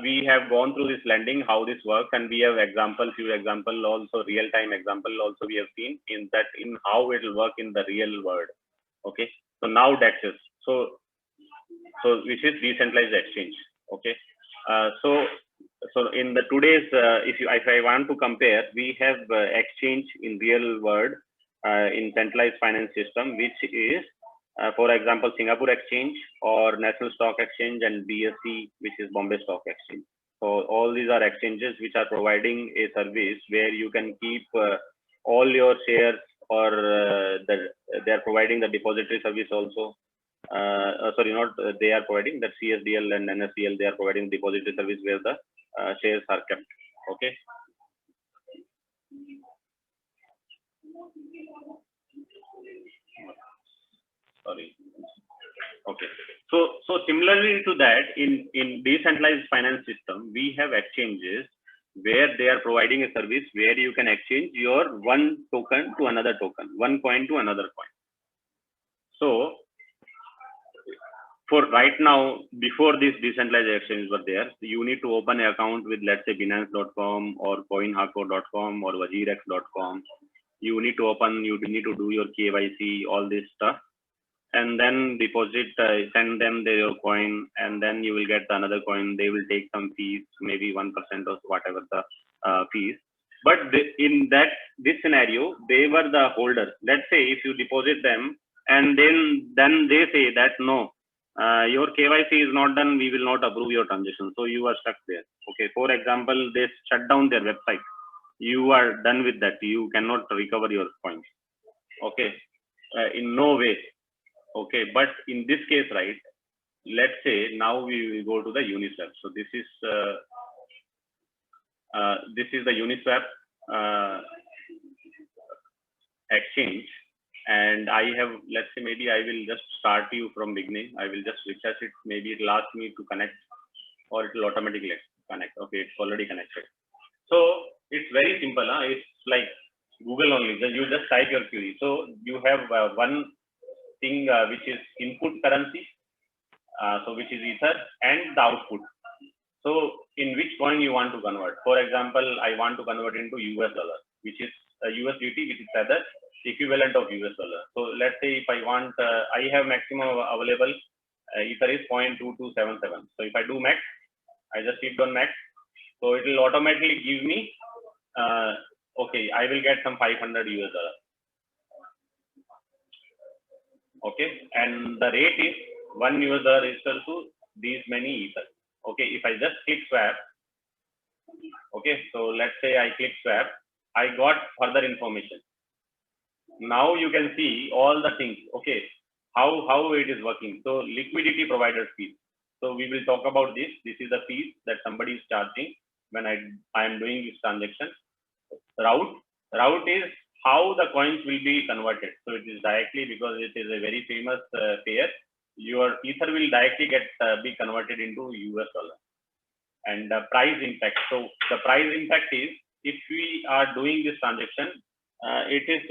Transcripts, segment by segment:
we have gone through this lending, how this works, and we have few example also, real-time example also we have seen in that in how it will work in the real world. Okay, so now DEXs. So which is decentralized exchange. Okay, so in the today's if I want to compare, we have exchange in real world in centralized finance system, which is for example Singapore Exchange or National Stock Exchange and BSE, which is Bombay Stock Exchange. So all these are exchanges which are providing a service where you can keep all your shares, or they are providing the depository service also. Sorry, not they are providing that CSDL and NSDL, they are providing depository service where the shares are kept. Okay. Sorry. Okay. So similarly to that, in decentralized finance system, we have exchanges where they are providing a service where you can exchange your one token to another token, one coin to another coin. So for right now, before these decentralized exchanges were there, you need to open an account with, let's say, Binance.com or CoinHako.com or Wajirex.com. You need to do your KYC, all this stuff, and then deposit, send them your coin, and then you will get another coin. They will take some fees, maybe 1% or whatever the fees. But in this scenario, they were the holders. Let's say if you deposit them, and then they say that no, your KYC is not done, we will not approve your transaction. So you are stuck there. Okay. For example, they shut down their website. You are done with that. You cannot recover your coins. Okay. In no way. Okay. But in this case, right, let's say now we will go to the Uniswap. So this is the Uniswap exchange. And I have, let's say, maybe I will just start you from beginning. I will just refresh it. Maybe it will ask me to connect, or it will automatically connect. Okay, it's already connected. So it's very simple. It's like Google only. You just type your query. So you have one thing which is input currency, so which is Ether, and the output. So in which coin you want to convert? For example, I want to convert into US dollar, which is USDT, which is rather equivalent of US dollar. So let's say if I want, I have maximum available, Ether is 0.2277. So if I do max, I just click on max. So it will automatically give me, okay, I will get some 500 US dollar. Okay, and the rate is 1 US dollar is equal to these many Ether. Okay, if I just click swap, okay, so let's say I click swap, I got further information. Now you can see all the things. Okay, how it is working. So liquidity provider fees. So we will talk about this. This is the fees that somebody is charging when I am doing this transaction. Route is how the coins will be converted. So it is directly, because it is a very famous pair. Your Ether will directly be converted into US dollar. And the price impact. So the price impact is, if we are doing this transaction, it is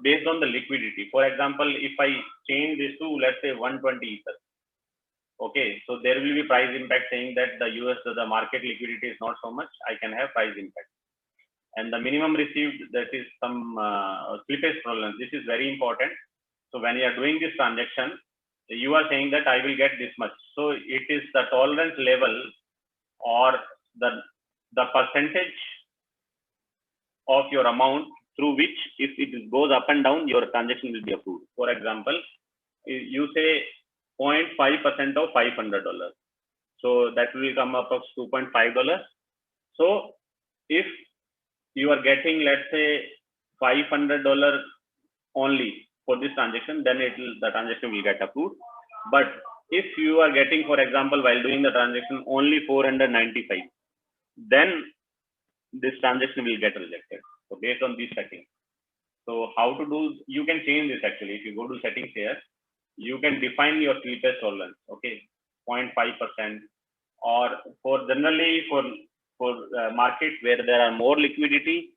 based on the liquidity. For example, if I change this to, let's say, 120 Ether, okay, so there will be price impact saying that the market liquidity is not so much, I can have price impact. And the minimum received, that is some slippage tolerance. This is very important. So when you are doing this transaction, you are saying that I will get this much. So it is the tolerance level, or the percentage of your amount through which, if it goes up and down, your transaction will be approved. For example, you say 0.5% of $500. So that will come up of $2.5. So if you are getting, let's say, $500 only for this transaction, then the transaction will get approved. But if you are getting, for example, while doing the transaction, only 495, then this transaction will get rejected. So based on these settings. So how to do, you can change this actually. If you go to settings here, you can define your slippage tolerance. Okay, 0.5%, or for generally for markets where there are more liquidity,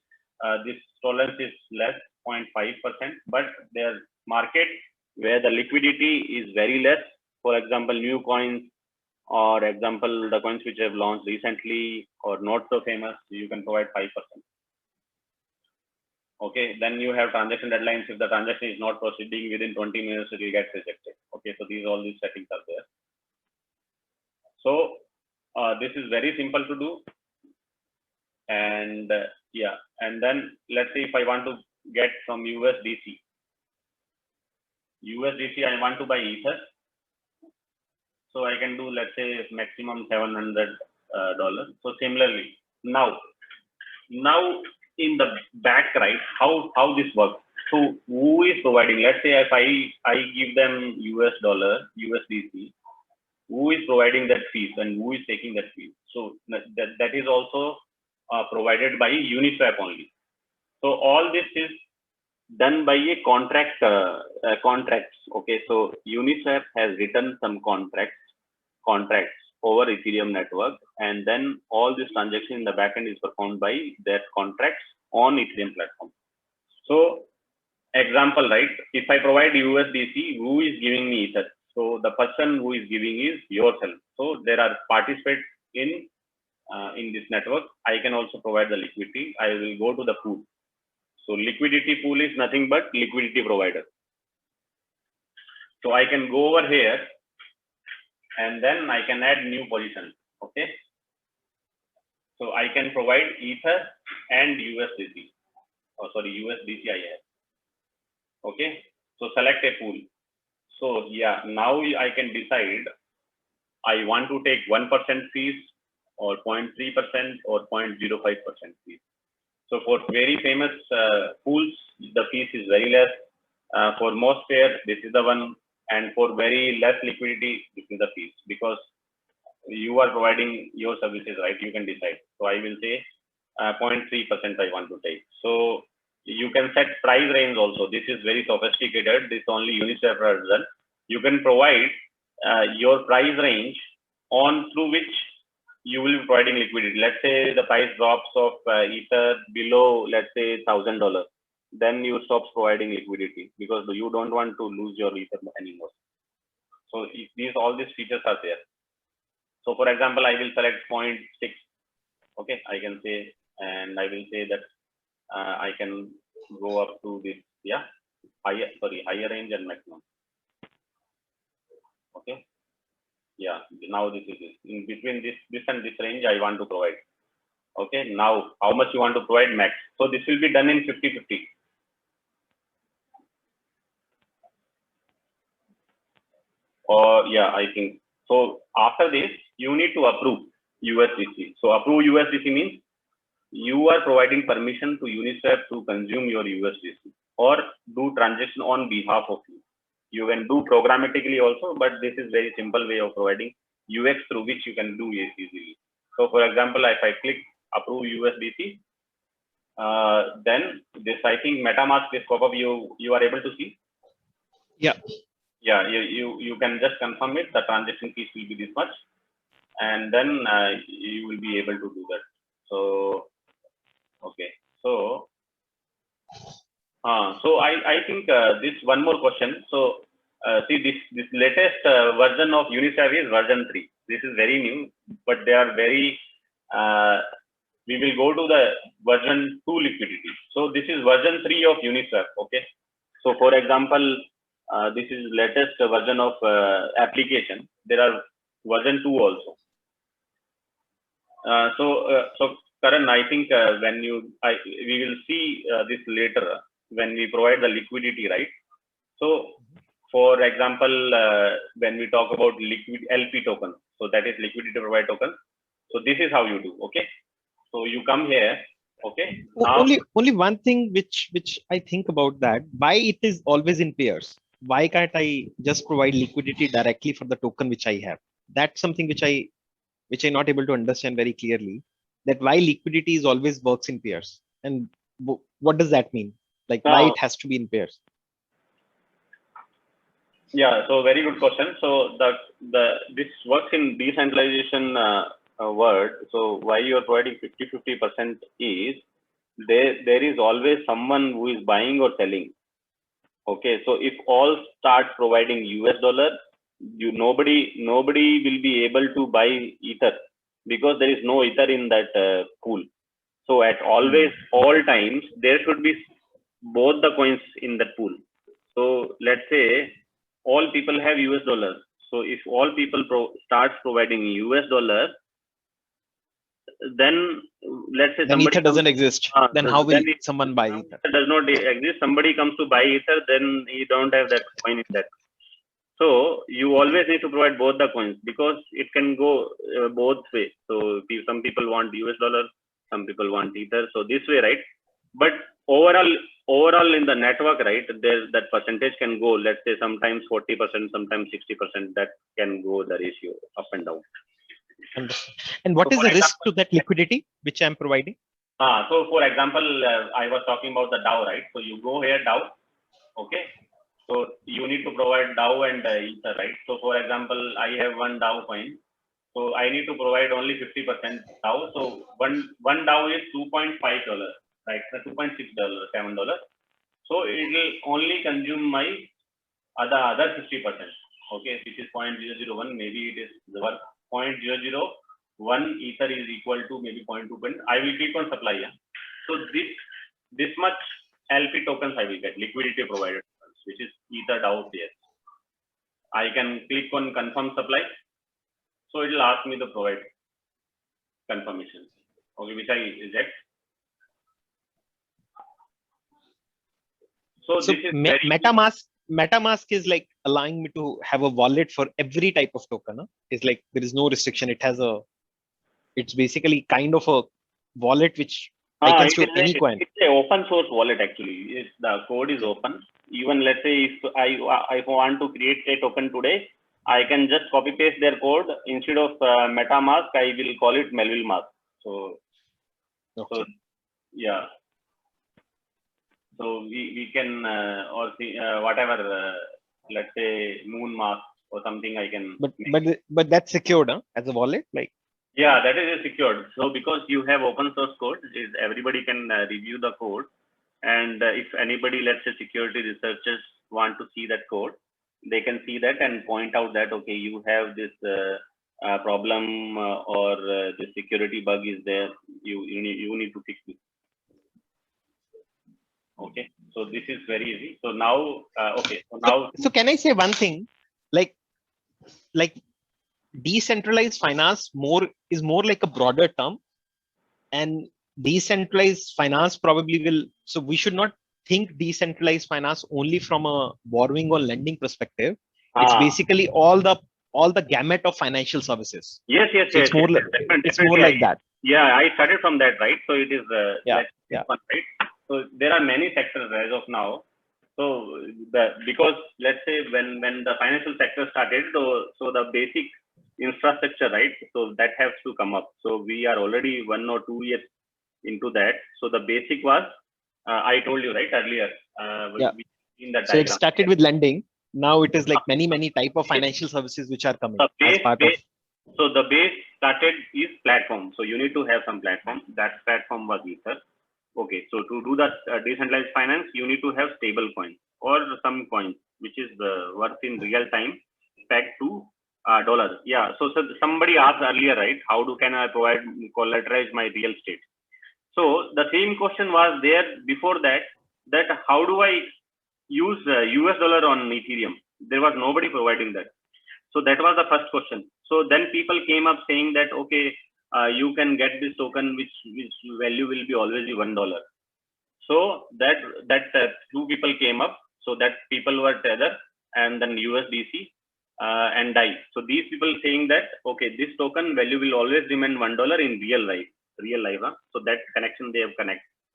this tolerance is less, 0.5%. But there are markets where the liquidity is very less. For example, new coins, or example, the coins which have launched recently or not so famous, you can provide 5%. Okay, then you have transaction deadlines. If the transaction is not proceeding within 20 minutes, it will get rejected. Okay, so all these settings are there. So this is very simple to do. And yeah, and then let's say if I want to get from USDC, I want to buy Ether. So I can do, let's say, maximum $700. So similarly, now in the back, right, how this works. So who is providing? Let's say if I give them US dollar, USDC, who is providing that fees and who is taking that fee? So that is also provided by Uniswap only. So all this is done by a contracts. Okay, so Uniswap has written some contracts over Ethereum network, and then all this transaction in the backend is performed by their contracts on Ethereum platform. So example, right? If I provide USDC, who is giving me Ether? So the person who is giving is yourself. So there are participants in this network. I can also provide the liquidity. I will go to the pool. So liquidity pool is nothing but liquidity provider. So I can go over here and then I can add new position. Okay. So I can provide Ether and USDC. Oh, sorry, USDC I have. Okay. So select a pool. So yeah, now I can decide I want to take 1% fees or 0.3% or 0.05% fees. So for very famous pools, the fees is very less. For most pairs, this is the one. And for very less liquidity, this is the fees, because you are providing your services, right? You can decide. So I will say 0.3% I want to take. So you can set price range also. This is very sophisticated. This only Uniswap has done. You can provide your price range on through which you will be providing liquidity. Let's say the price drops of Ether below, let's say $1,000. Then you stop providing liquidity because you don't want to lose your Ether anymore. So all these features are there. So for example, I will select 0.6. Okay, I can say, and I will say that I can go up to this, yeah, higher range and maximum. Okay, yeah, now this is it. In between this and this range, I want to provide. Okay, now how much you want to provide max? So this will be done in 50-50. Or yeah, I think so. After this, you need to approve USDC. So approve USDC means you are providing permission to Uniswap to consume your USDC or do transaction on behalf of you. You can do programmatically also, but this is very simple way of providing UX through which you can do it easily. So for example, if I click approve USDC, then this, I think MetaMask, this pop-up you are able to see. Yeah. Yeah, you can just confirm it. The transaction fees will be this much, and then you will be able to do that. So okay, so I think this one more question. So see, this latest version of Uniswap is version 3. This is very new, but they are very. We will go to the version 2 liquidity. So this is version 3 of Uniswap. Okay. So for example, this is latest version of application. There are version 2 also. So Karan, I think when we will see this later when we provide the liquidity, right? So for example, when we talk about liquid LP token, so that is liquidity provider token. So this is how you do. Okay. So you come here. Okay. Now, only one thing which I think about that, why it is always in pairs. Why can't I just provide liquidity directly for the token which I have? That's something which I'm not able to understand very clearly. That why liquidity is always works in pairs, and what does that mean? Like why it has to be in pairs? Yeah, so very good question. So this works in decentralization world. So why you are providing 50-50% is there is always someone who is buying or selling. Okay, so if all start providing US dollar, nobody will be able to buy ether because there is no ether in that pool. So at always all times there should be both the coins in that pool. So let's say all people have US dollars. So if all people starts providing US dollars, then let's say Then somebody ether doesn't exist. Then how will someone buy ether? Does not exist. Somebody comes to buy ether, then you don't have that coin in that. So you always need to provide both the coins because it can go both ways. So some people want US dollar, some people want ether. So this way, right? But overall in the network, right, there that percentage can go. Let's say sometimes 40%, sometimes 60%. That can go the ratio up and down. Understand. And what is the risk to that liquidity which I'm providing? So for example, I was talking about the DAO, right? So you go here DAO, okay. So you need to provide DAO and ether, right? So for example, I have one DAO coin. So I need to provide only 50% DAO. So one DAO is $2.5, right? $2.6, $7. So it will only consume my other 50%, okay, which is 0.001. Maybe it is worth 0.001 ether is equal to maybe 0.2. I will keep on supply. Yeah? So this much LP tokens I will get, liquidity provided, which is ether DAO there. I can click on confirm supply. So it will ask me to provide confirmation, okay, which I reject. So this is MetaMask is like allowing me to have a wallet for every type of token. Huh? It's like there is no restriction. It's basically kind of a wallet which I can store any coin. It's an open source wallet actually. The code is open. Even let's say if I want to create a token today, I can just copy paste their code. Instead of MetaMask, I will call it Melville Mask. So, okay. So yeah. So we can or see, whatever let's say Moon Mask or something I can. But that's secured, huh? As a wallet, like. Yeah, that is secured. So because you have open source code, everybody can review the code. And if anybody, let's say security researchers want to see that code, they can see that and point out that, okay, you have this problem or the security bug is there. You need to fix it. Okay, so this is very easy. So now, okay, so now. So can I say one thing, like decentralized finance is more like a broader term, and decentralized finance probably will. So we should not think decentralized finance only from a borrowing or lending perspective. It's basically all the gamut of financial services. Yes. So it's more like that. Yeah, I started from that, right? So it is yeah. Fun, right? So there are many sectors as of now. So because let's say when the financial sector started, so the basic infrastructure, right? So that has to come up. So we are already 1 or 2 years into that. So the basic was I told you right earlier. In that so diagram. It started with lending. Now it is like many type of financial services which are coming as part of. So the base started is platform. So you need to have some platform. That platform was Ether. Okay, so to do that decentralized finance, you need to have stable coins or some coins which is worth in real time pegged to dollars. Yeah. So somebody asked earlier, right? How can I collateralize my real estate? So the same question was there before that how do I use US dollar on Ethereum? There was nobody providing that. So that was the first question. So then people came up saying that, okay, you can get this token which value will be always $1. So that two people came up. So that people were Tether and then USDC and DAI. So these people saying that, okay, this token value will always remain $1 in real life. Huh? So that connection they have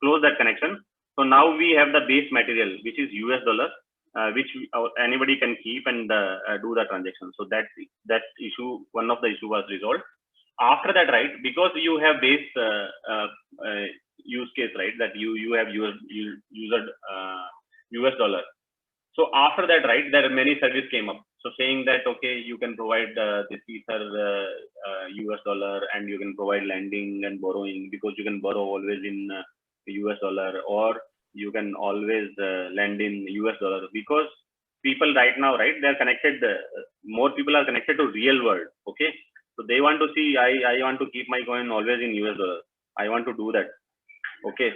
closed that connection. So now we have the base material which is US dollar, which anybody can keep and do the transaction. So that issue, one of the issue was resolved. After that, right, because you have base use case, right, that you have used US dollar. So after that, right, there are many services came up. So saying that, okay, you can provide this Ether US dollar and you can provide lending and borrowing because you can borrow always in US dollar or you can always lend in US dollar because people right now, right, they're connected, more people are connected to real world. Okay, so they want to see, I want to keep my coin always in US dollar. I want to do that. Okay,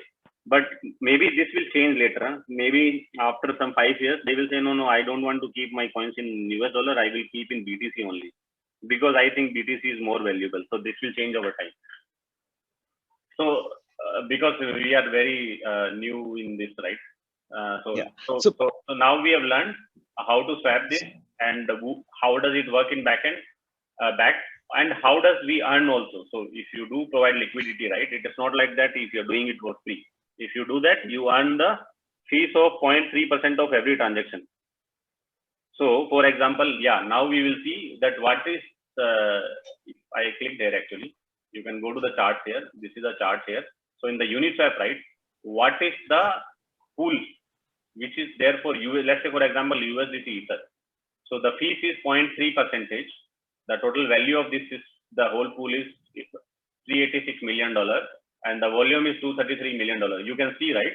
but maybe this will change later. Huh? Maybe after some 5 years they will say, no, no, I don't want to keep my coins in US dollar, I will keep in BTC only, because I think BTC is more valuable. So this will change over time. So because we are very new in this, right? Yeah. So now we have learned how to swap this, and how does it work in backend, back, and how does we earn also. So if you do provide liquidity, right, it is not like that if you're doing it for free. If you do that, you earn the fees of 0.3% of every transaction. So for example, yeah, now we will see that what is, if I click there, actually, you can go to the chart here. This is a chart here. So in the Uniswap, right, what is the pool which is there for you? Let's say, for example, USDT Ether. So the fees is 0.3%. The total value of this is, the whole pool is $386 million, and the volume is $233 million. You can see, right,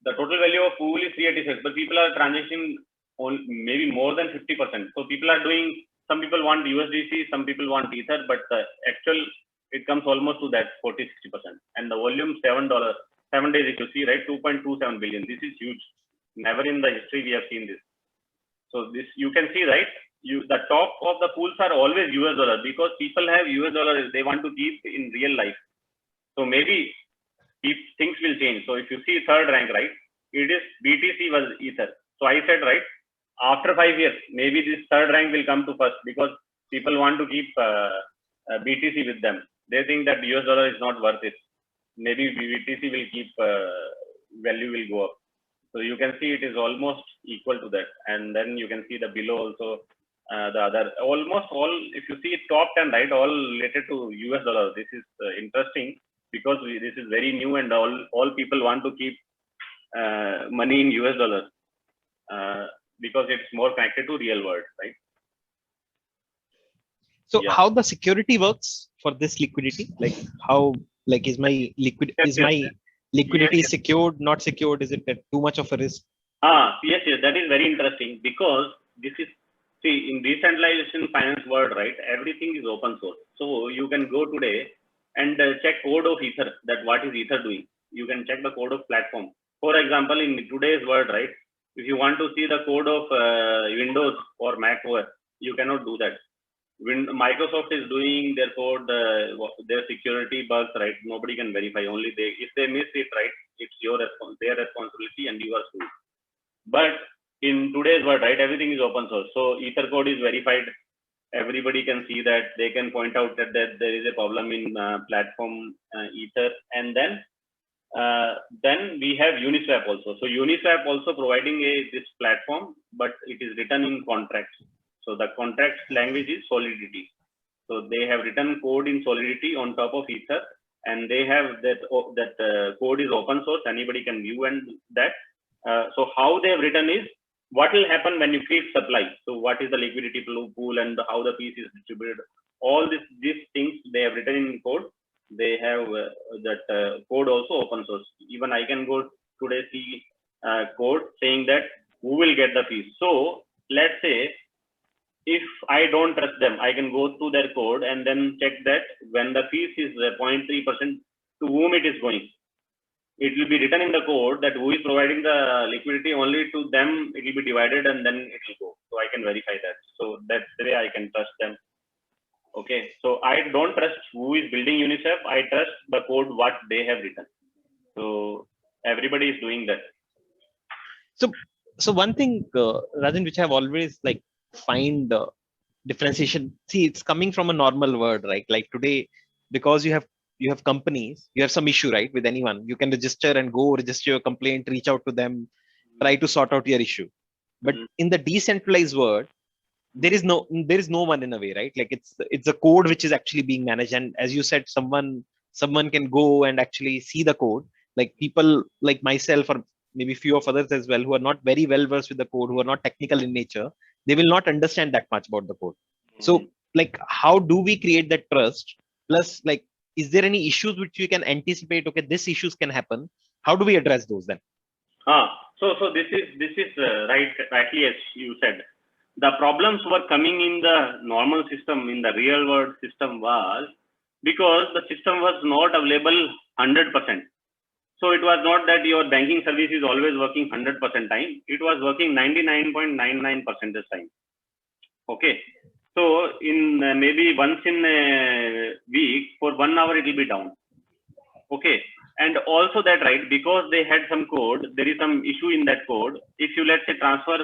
the total value of pool is 386, but people are transacting on maybe more than 50%. So people are doing, some people want USDC, some people want Ether, but the actual, it comes almost to that 40-60%. And the volume, $7, 7 days, if you see, right, 2.27 billion. This is huge. Never in the history we have seen this. So this, you can see, right, the top of the pools are always US dollar, because people have US dollars they want to keep in real life. So maybe if things will change. So if you see third rank, right, it is BTC was Ether. So I said, right, after 5 years, maybe this third rank will come to first, because people want to keep BTC with them. They think that US dollar is not worth it. Maybe BTC will keep, value will go up. So you can see it is almost equal to that. And then you can see the below also, the other, almost all, if you see top 10, right, all related to US dollar. This is interesting, because this is very new, and all people want to keep money in US dollars, because it's more connected to real world, right? So Yeah. how the security works for this liquidity? Like how, like is my liquidity Yes. secured, not secured? Is it too much of a risk? Yes, that is very interesting, because this is, see, in decentralization finance world, right, everything is open source. So you can go today and check code of Ether, that what is Ether doing. You can check the code of platform. For example, in today's world, right, if you want to see the code of Windows or Mac OS, you cannot do that. Microsoft is doing their code, their security bugs, right? Nobody can verify. Only they, if they miss it, right, it's their responsibility, and you are screwed. But in today's world, right, everything is open source. So Ether code is verified. Everybody can see that. They can point out that there is a problem in platform Ether, and then we have Uniswap also. So Uniswap also providing this platform, but it is written in contracts. So the contract language is Solidity. So they have written code in Solidity on top of Ether, and they have that code is open source. Anybody can view and that. So how they have written is, what will happen when you create supply. So what is the liquidity pool, and how the piece is distributed. All these things they have written in code. They have that code also open source. Even I can go today see code saying that who will get the fees. So let's say, if I don't trust them, I can go through their code and then check that when the fees is 0.3%, to whom it is going. It will be written in the code that who is providing the liquidity, only to them it will be divided, and then it will go. So I can verify that. So that's the way I can trust them. Okay. So I don't trust who is building Uniswap. I trust the code what they have written. So everybody is doing that. So one thing, Rajan, which I've always like find differentiation. See, it's coming from a normal word, right? Like today, because you have companies, you have some issue, right, with anyone. You can register and go register your complaint, reach out to them, try to sort out your issue. But in the decentralized world, there is no one in a way, right? Like it's a code which is actually being managed. And as you said, someone can go and actually see the code. Like people like myself, or maybe few of others as well, who are not very well versed with the code, who are not technical in nature, they will not understand that much about the code. So like, how do we create that trust? Plus, like, is there any issues which we can anticipate? Okay, these issues can happen. How do we address those then? So this is right, rightly as you said. The problems were coming in the normal system, in the real world system was because the system was not available 100%. So it was not that your banking service is always working 100% time. It was working 99.99% this time. Okay. So in maybe once in a week for 1 hour it will be down. Okay. And also that, right, because they had some code, there is some issue in that code. If you, let's say, transfer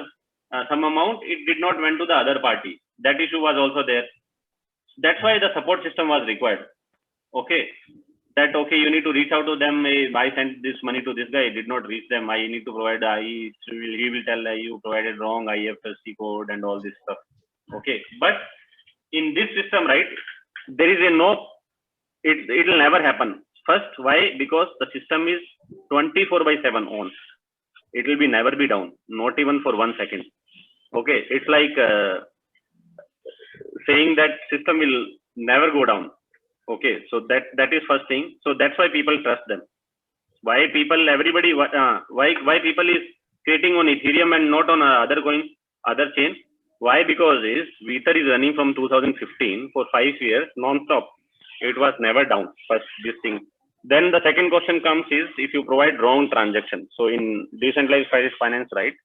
some amount, it did not went to the other party. That issue was also there. That's why the support system was required. Okay. That, okay, you need to reach out to them. I sent this money to this guy, it did not reach them. I need to provide, he will tell you provided wrong IFSC code and all this stuff. Okay. But in this system, right, there is a no, it will never happen. First, why? Because the system is 24/7 on. It will be never be down, not even for 1 second. Okay, it's like saying that system will never go down. Okay, so that is first thing. So that's why people trust them. Why people, everybody, why people is creating on Ethereum and not on other coin, other chain? Why? Because Ether is running from 2015 for 5 years non-stop. It was never down. First, this thing. Then the second question comes is if you provide wrong transaction. So in decentralized finance, right,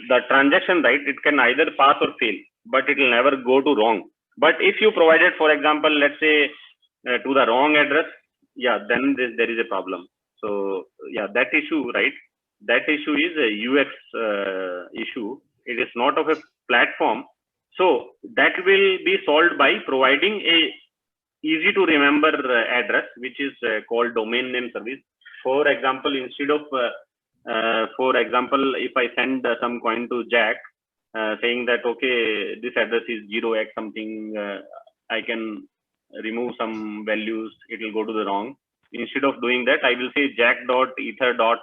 the transaction, right, it can either pass or fail, but it will never go to wrong. But if you provided, for example, let's say to the wrong address, yeah, then there is a problem. So yeah, that issue, right, that issue is a UX issue. It is not of a platform. So that will be solved by providing a easy to remember address, which is called domain name service. For example, instead of for example, if I send some coin to Jack saying that, okay, this address is 0x something, I can remove some values, it will go to the wrong. Instead of doing that, I will say jack.ether.ether.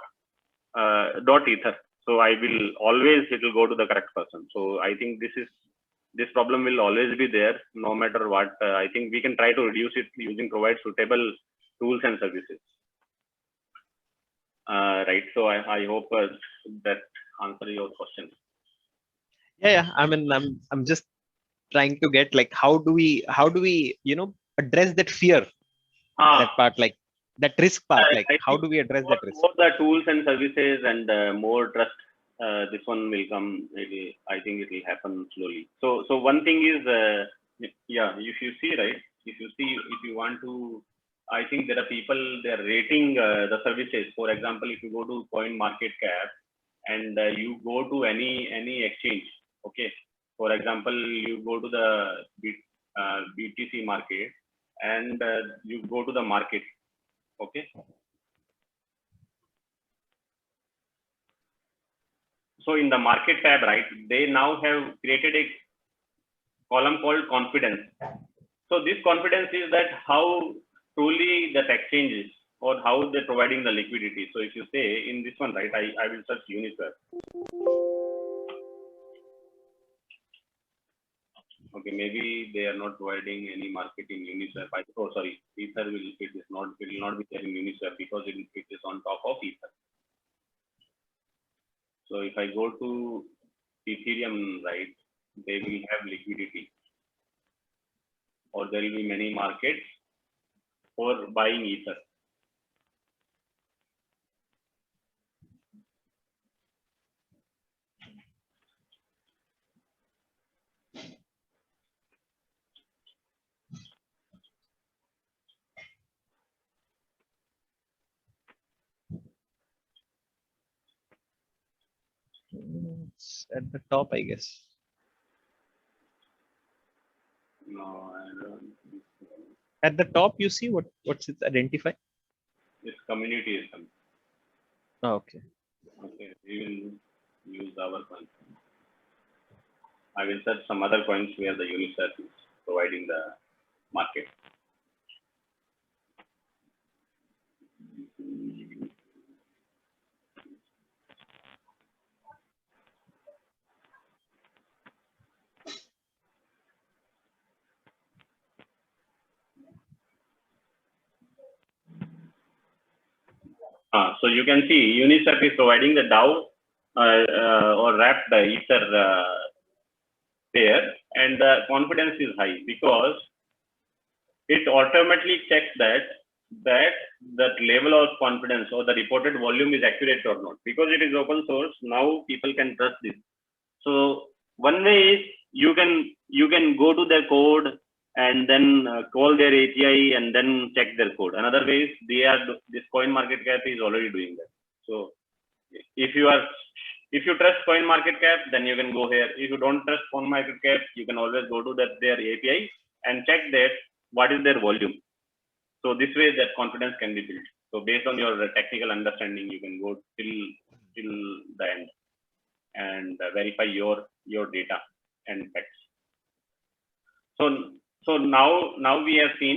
So I will always, it will go to the correct person. So I think this problem will always be there no matter what. I think we can try to reduce it using provide suitable tools and services. Right. So I hope that answer your question. Yeah. I mean, I'm just trying to get like how do we address that fear, that part, like that risk part, like how do we address that risk? More the tools and services and more trust. This one will come. Maybe I think it will happen slowly. So one thing is, yeah, if you see, right, if you want to, I think there are people, they are rating the services. For example, if you go to Coin Market Cap and you go to any exchange, okay. For example, you go to the BTC market and you go to the market, okay. So in the market tab, right, they now have created a column called confidence. So this confidence is that how truly that exchange is or how they're providing the liquidity. So if you say in this one, right, I will search Uniswap. Okay, maybe they are not providing any market in Uniswap. Oh, sorry, Ether will not be there in Uniswap because it is on top of Ether. So if I go to Ethereum, right, they will have liquidity, or there will be many markets for buying Ether. It's at the top, I guess. No, I don't. At the top, you see what's it identify? It's community is something. Oh, okay. Okay, we will use our coins. I will search some other coins where the Uniswap is providing the market. So you can see Uniswap is providing the DAO or wrapped Ether pair, and the confidence is high because it automatically checks that level of confidence or the reported volume is accurate or not. Because it is open source, now people can trust this. So one way is you can go to their code and then call their API and then check their code. Another way is this CoinMarketCap is already doing that. So if you trust CoinMarketCap, then you can go here. If you don't trust CoinMarketCap, you can always go to their API and check that what is their volume. So this way that confidence can be built. So based on your technical understanding, you can go till the end and verify your data and facts. So now we have seen